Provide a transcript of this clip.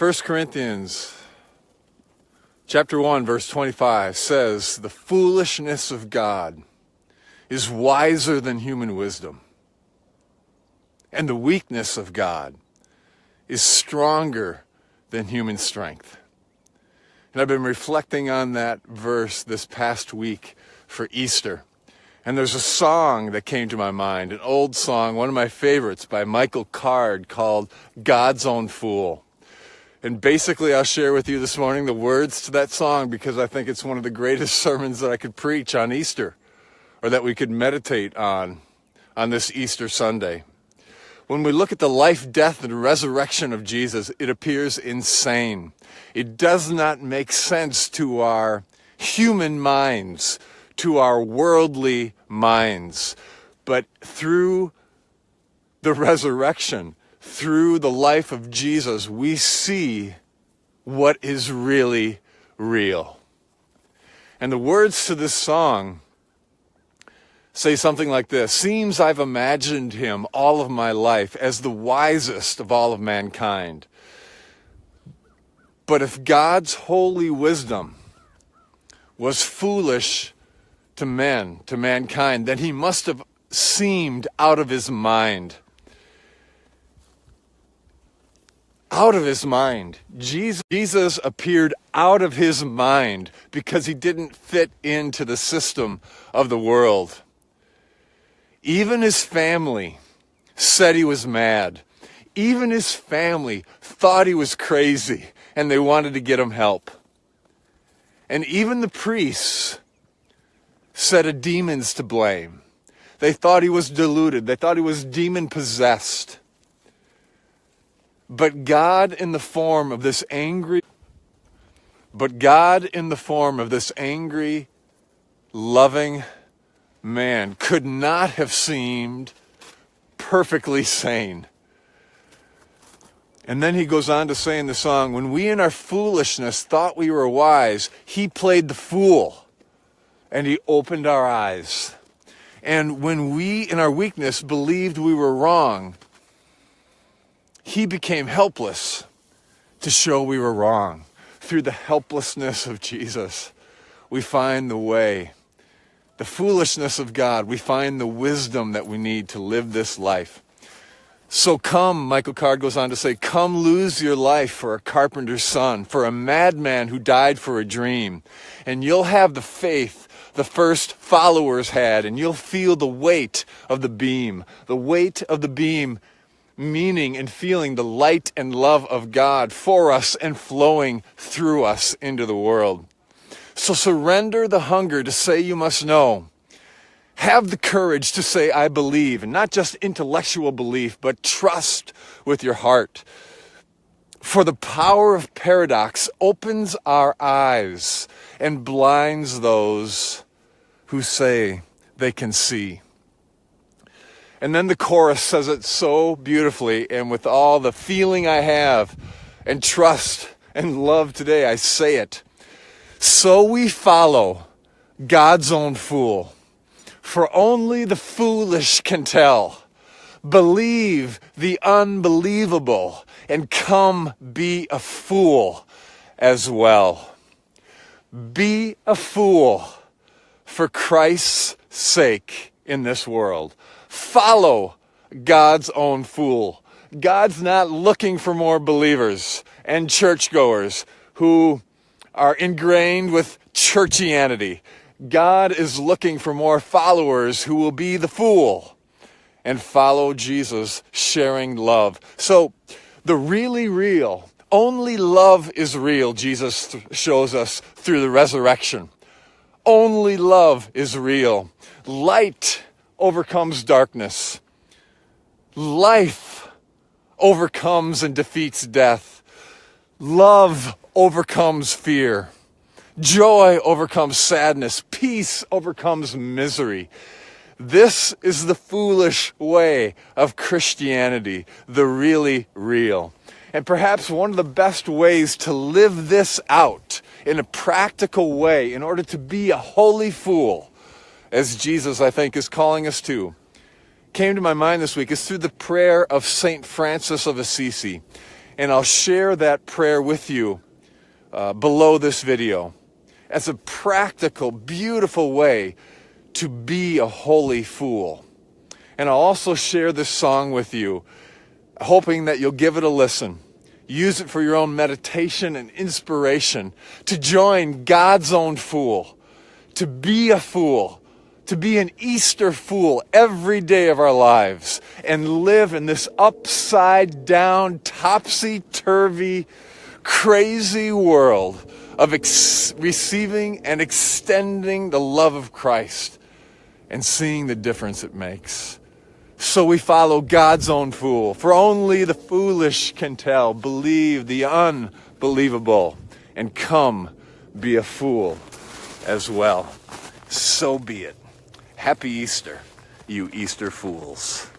1 Corinthians chapter 1, verse 25 says, "The foolishness of God is wiser than human wisdom, and the weakness of God is stronger than human strength." And I've been reflecting on that verse this past week for Easter. And there's a song that came to my mind, an old song, one of my favorites by Michael Card, called "God's Own Fool." And basically, I'll share with you this morning the words to that song because I think it's one of the greatest sermons that I could preach on Easter, or that we could meditate on this Easter Sunday. When we look at the life, death, and resurrection of Jesus, it appears insane. It does not make sense to our human minds, to our worldly minds. But through the resurrection, through the life of Jesus, we see what is really real. And the words to this song say something like this: "Seems I've imagined him all of my life as the wisest of all of mankind. But if God's holy wisdom was foolish to men, to mankind, then he must have seemed out of his mind." Out of his mind. Jesus appeared out of his mind because he didn't fit into the system of the world. Even his family said he was mad. Even his family thought he was crazy, and they wanted to get him help. And even the priests said a demon's to blame. They thought he was deluded. They thought he was demon-possessed. But God in the form of this angry, loving man could not have seemed perfectly sane. And then he goes on to say in the song, "When we in our foolishness thought we were wise, he played the fool, and he opened our eyes. And when we in our weakness believed we were wrong, he became helpless to show we were wrong." Through the helplessness of Jesus, we find the way. The foolishness of God, we find the wisdom that we need to live this life. So come, Michael Card goes on to say, "Come lose your life for a carpenter's son, for a madman who died for a dream. And you'll have the faith the first followers had, and you'll feel the weight of the beam. The weight of the beam, meaning and feeling the light and love of God for us and flowing through us into the world. So surrender the hunger to say you must know. Have the courage to say I believe, and not just intellectual belief, but trust with your heart. For the power of paradox opens our eyes and blinds those who say they can see." And then the chorus says it so beautifully, and with all the feeling I have and trust and love today, I say it. "So we follow God's own fool, for only the foolish can tell. Believe the unbelievable, and come be a fool as well." Be a fool for Christ's sake in this world. Follow God's own fool. God's not looking for more believers and churchgoers who are ingrained with churchianity. God is looking for more followers who will be the fool and follow Jesus, sharing love. So the really real, only love is real, Jesus shows us through the resurrection. Only love is real. Light overcomes darkness. Life overcomes and defeats death. Love overcomes fear. Joy overcomes sadness. Peace overcomes misery. This is the foolish way of Christianity, the really real. And perhaps one of the best ways to live this out in a practical way in order to be a holy fool, as Jesus, I think, is calling us to, came to my mind this week is through the prayer of St. Francis of Assisi. And I'll share that prayer with you below this video as a practical, beautiful way to be a holy fool. And I'll also share this song with you, hoping that you'll give it a listen. Use it for your own meditation and inspiration to join God's own fool, to be a fool, to be an Easter fool every day of our lives and live in this upside down, topsy-turvy, crazy world of receiving and extending the love of Christ and seeing the difference it makes. So we follow God's own fool, for only the foolish can tell, believe the unbelievable, and come be a fool as well. So be it. Happy Easter, you Easter fools.